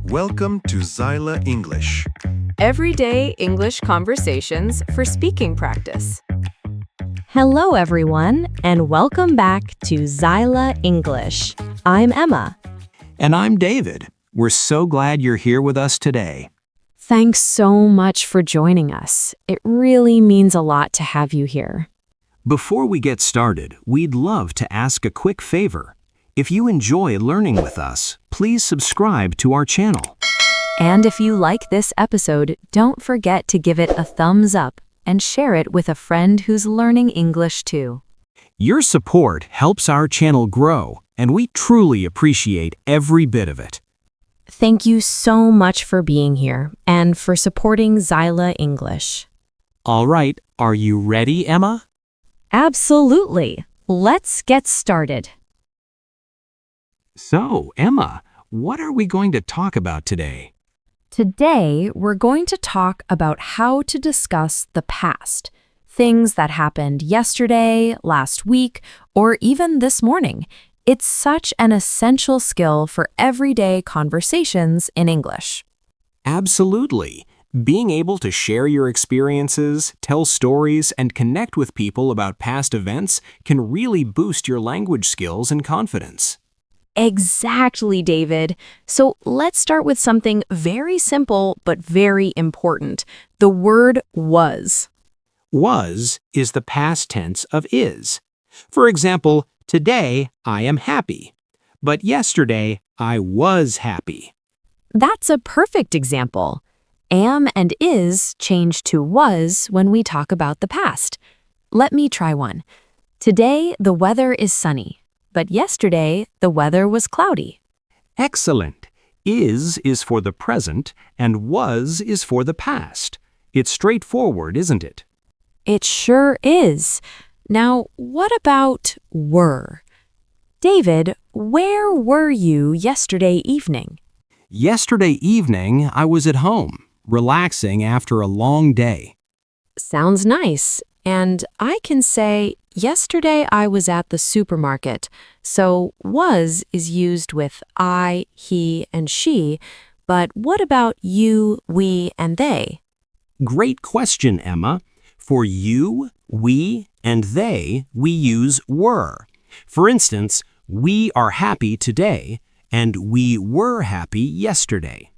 Welcome to Zyla English. Everyday English conversations for speaking practice. Hello, everyone, and welcome back to Zyla English. I'm Emma. And I'm David. We're so glad you're here with us today. Thanks so much for joining us. It really means a lot to have you here. Before we get started, we'd love to ask a quick favor. If you enjoy learning with us, please subscribe to our channel. And if you like this episode, don't forget to give it a thumbs up and share it with a friend who's learning English too. Your support helps our channel grow, and we truly appreciate every bit of it. Thank you so much for being here and for supporting Zyla English. All right, are you ready, Emma? Absolutely. Let's get started. So, Emma, what are we going to talk about today? Today, we're going to talk about how to discuss the past, things that happened yesterday, last week, or even this morning. It's such an essential skill for everyday conversations in English. Absolutely. Being able to share your experiences, tell stories, and connect with people about past events can really boost your language skills and confidence. Exactly, David. So let's start with something very simple but very important. The word was. Was is the past tense of is. For example, today I am happy, but yesterday I was happy. That's a perfect example. Am and is change to was when we talk about the past. Let me try one. Today the weather is sunny, but yesterday the weather was cloudy. Excellent. Is for the present and was is for the past. It's straightforward, isn't it? It sure is. Now, what about were? David, where were you yesterday evening? Yesterday evening, I was at home, relaxing after a long day. Sounds nice. And I can say, yesterday I was at the supermarket. So was is used with I, he, and she. But what about you, we, and they? Great question, Emma. For you, we, and they, we use were. For instance, we are happy today, and we were happy yesterday.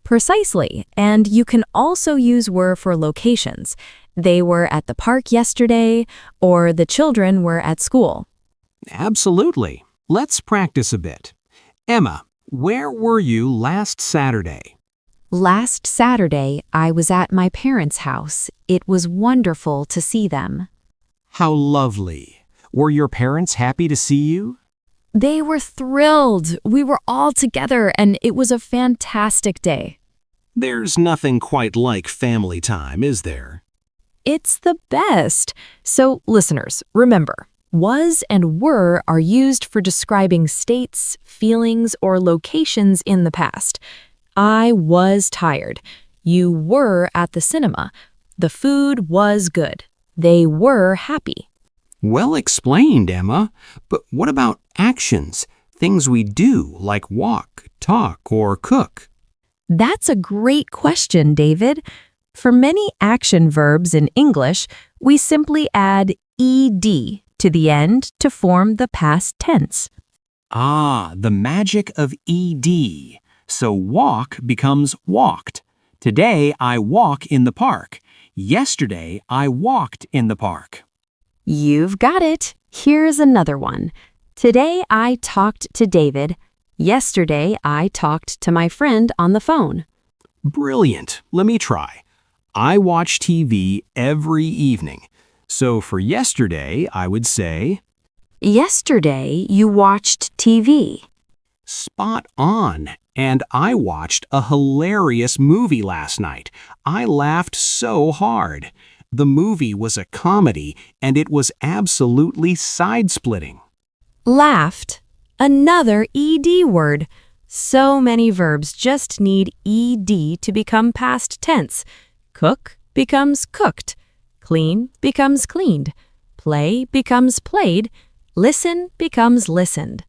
Precisely. And you can also use were for locations. They were at the park yesterday, or the children were at school. Absolutely. Let's practice a bit. Emma, where were you last Saturday? Last Saturday, I was at my parents' house. It was wonderful to see them. How lovely. Were your parents happy to see you? They were thrilled. We were all together, and it was a fantastic day. There's nothing quite like family time, is there? It's the best. So, listeners, remember, was and were are used for describing states, feelings, or locations in the past. I was tired. You were at the cinema. The food was good. They were happy. Well explained, Emma. But what about actions? Things we do, like walk, talk, or cook? That's a great question, David. For many action verbs in English, we simply add ed to the end to form the past tense. Ah, the magic of ed. So walk becomes walked. Today I walk in the park. Yesterday I walked in the park. You've got it. Here's another one. Today I talked to David. Yesterday I talked to my friend on the phone. Brilliant. Let me try. I watch TV every evening. So for yesterday, I would say, Yesterday you watched TV. spot on. And I watched a hilarious movie last night. I laughed so hard. The movie was a comedy, and it was absolutely side-splitting. Laughed. Another ed word. So many verbs just need ed to become past tense. Cook becomes cooked. Clean becomes cleaned. Play becomes played. Listen becomes listened.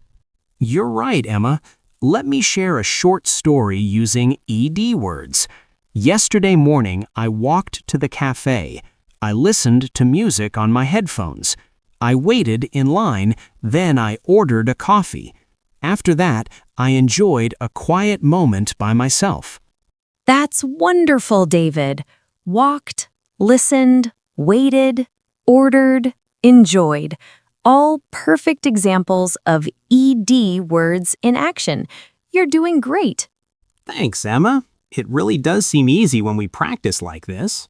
You're right, Emma. let me share a short story using ED words. Yesterday morning, I walked to the cafe. I listened to music on my headphones. I waited in line, then I ordered a coffee. After that, I enjoyed a quiet moment by myself. That's wonderful, David. Walked, listened, waited, ordered, enjoyed. All perfect examples of ED words in action. You're doing great. Thanks, Emma. It really does seem easy when we practice like this.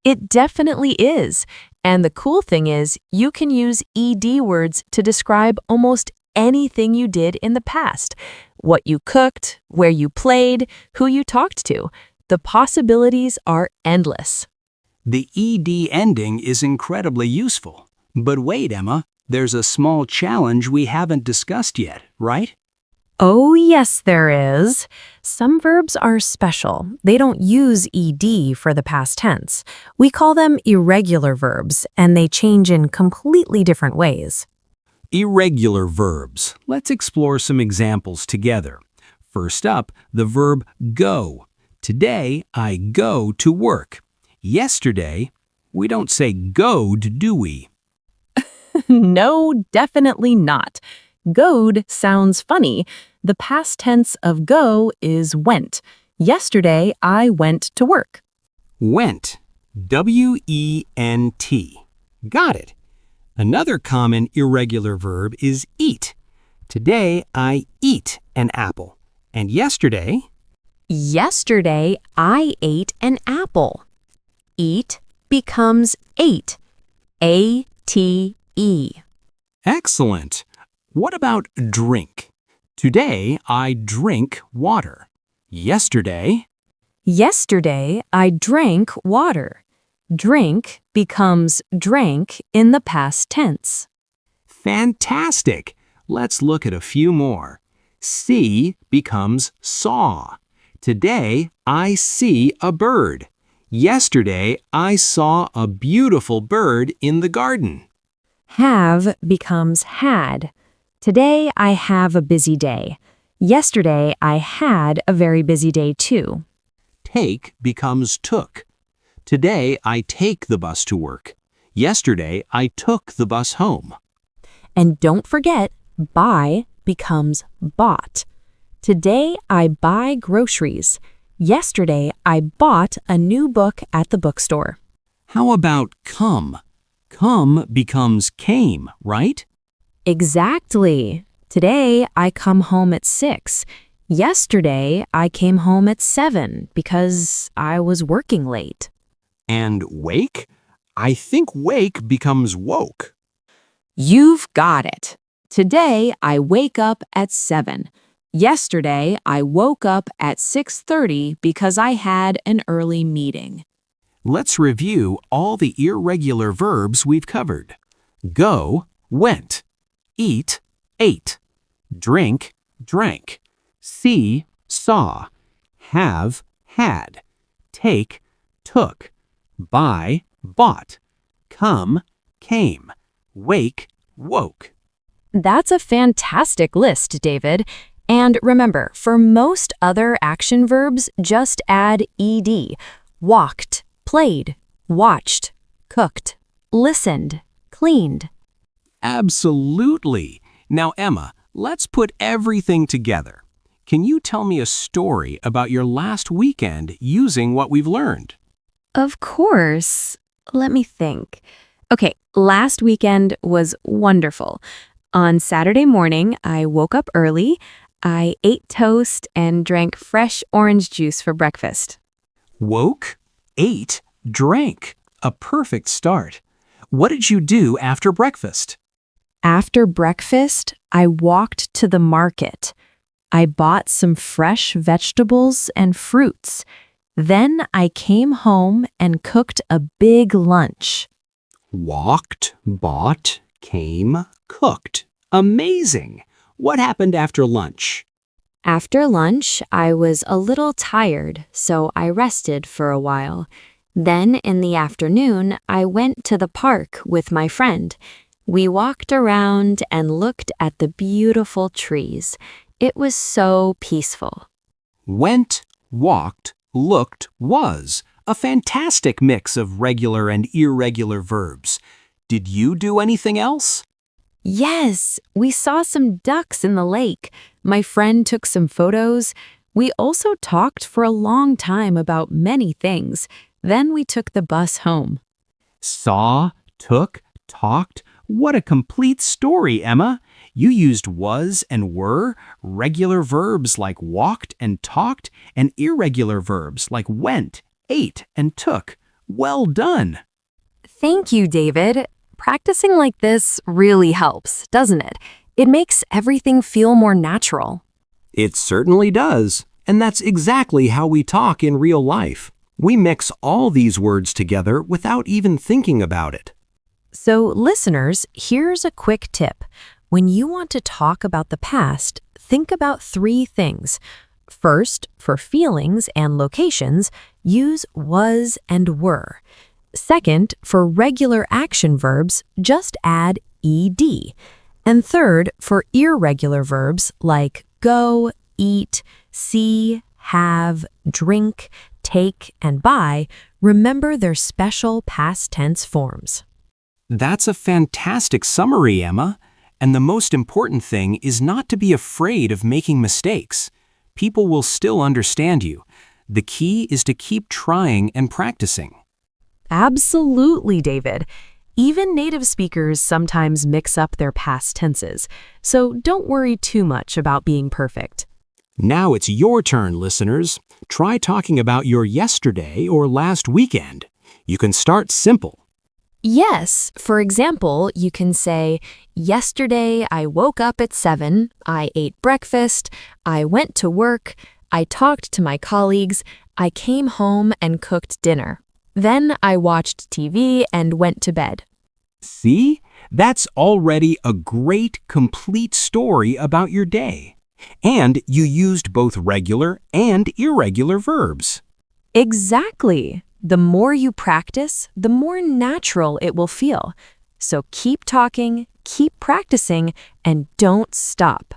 It definitely is. And the cool thing is, you can use ED words to describe almost anything you did in the past. What you cooked, where you played, who you talked to. The possibilities are endless. The ED ending is incredibly useful. But wait, Emma, there's a small challenge we haven't discussed yet, right? Oh, yes, there is. Some verbs are special. They don't use ED for the past tense. We call them irregular verbs, and they change in completely different ways. Irregular verbs. Let's explore some examples together. First up, the verb go. Today, I go to work. Yesterday, we don't say goed, do we? No, definitely not. Goed sounds funny. The past tense of go is went. Yesterday, I went to work. Went. W-E-N-T. Got it. Another common irregular verb is eat. Today, I eat an apple. And yesterday, Yesterday, I ate an apple. Eat becomes ate. A-T-E. excellent. What about drink? Today, I drink water. Yesterday, Yesterday, I drank water. Drink becomes drank in the past tense. fantastic. Let's look at a few more. See becomes saw. Today, I see a bird. Yesterday, I saw a beautiful bird in the garden. Have becomes had. Today, I have a busy day. Yesterday, I had a very busy day too. Take becomes took. Today, I take the bus to work. Yesterday, I took the bus home. And don't forget, buy becomes bought. Today, I buy groceries. Yesterday, I bought a new book at the bookstore. How about come? Come becomes came, right? Exactly. Today, I come home at 6. Yesterday, I came home at 7 because I was working late. And wake? I think wake becomes woke. You've got it. Today, I wake up at 7. Yesterday, I woke up at 6:30 because I had an early meeting. Let's review all the irregular verbs we've covered. Go, went. Eat, ate. Drink, drank. See, saw. Have, had. Take, took. Buy, bought. Come, came. Wake, woke. That's a fantastic list, David. And remember, for most other action verbs, just add ed. Walked, played, watched, cooked, listened, cleaned. Absolutely. Now, Emma, let's put everything together. Can you tell me a story about your last weekend using what we've learned? Of course. Let me think. Okay, last weekend was wonderful. On Saturday morning, I woke up early. I ate toast and drank fresh orange juice for breakfast. Woke, ate, drank. A perfect start. What did you do after breakfast? After breakfast, I walked to the market. I bought some fresh vegetables and fruits. Then I came home and cooked a big lunch. Walked, bought, came, cooked. Amazing! What happened after lunch? After lunch, I was a little tired, so I rested for a while. Then in the afternoon, I went to the park with my friend. We walked around and looked at the beautiful trees. It was so peaceful. Went, walked, looked, was. A fantastic mix of regular and irregular verbs. Did you do anything else? Yes, we saw some ducks in the lake. My friend took some photos. We also talked for a long time about many things. Then we took the bus home. Saw, took, talked. What a complete story, Emma. You used was and were, regular verbs like walked and talked, and irregular verbs like went, ate, and took. Well done. Thank you, David. Practicing like this really helps, doesn't it? It makes everything feel more natural. It certainly does. And that's exactly how we talk in real life. We mix all these words together without even thinking about it. So, listeners, here's a quick tip. When you want to talk about the past, think about 3 things. First, for feelings and locations, use was and were. Second, for regular action verbs, just add ed. And third, for irregular verbs like go, eat, see, have, drink, take, and buy, remember their special past tense forms. That's a fantastic summary, Emma. And the most important thing is not to be afraid of making mistakes. People will still understand you. The key is to keep trying and practicing. Absolutely, David. Even native speakers sometimes mix up their past tenses, so don't worry too much about being perfect. Now it's your turn, listeners. Try talking about your yesterday or last weekend. You can start simple. Yes, for example, you can say, yesterday I woke up at 7, I ate breakfast, I went to work, I talked to my colleagues, I came home and cooked dinner. Then I watched TV and went to bed. See? That's already a great, complete story about your day. And you used both regular and irregular verbs. Exactly. The more you practice, the more natural it will feel. So keep talking, keep practicing, and don't stop.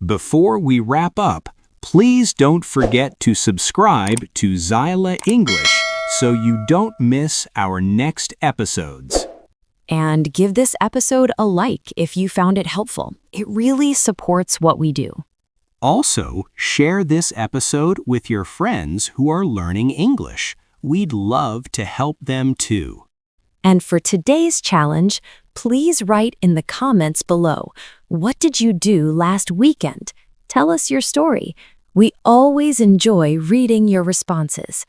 Before we wrap up, please don't forget to subscribe to Zyla English so you don't miss our next episodes. And give this episode a like if you found it helpful. It really supports what we do. Also, share this episode with your friends who are learning English. We'd love to help them too. And for today's challenge, please write in the comments below, what did you do last weekend? Tell us your story. We always enjoy reading your responses.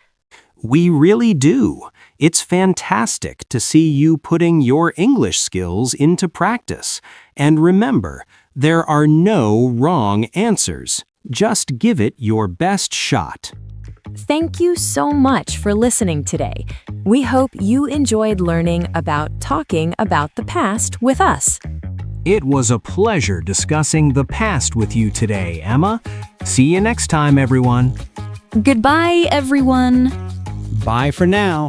We really do. It's fantastic to see you putting your English skills into practice. And remember, there are no wrong answers. Just give it your best shot. Thank you so much for listening today. We hope you enjoyed learning about talking about the past with us. It was a pleasure discussing the past with you today, Emma. See you next time, everyone. Goodbye, everyone. Bye for now.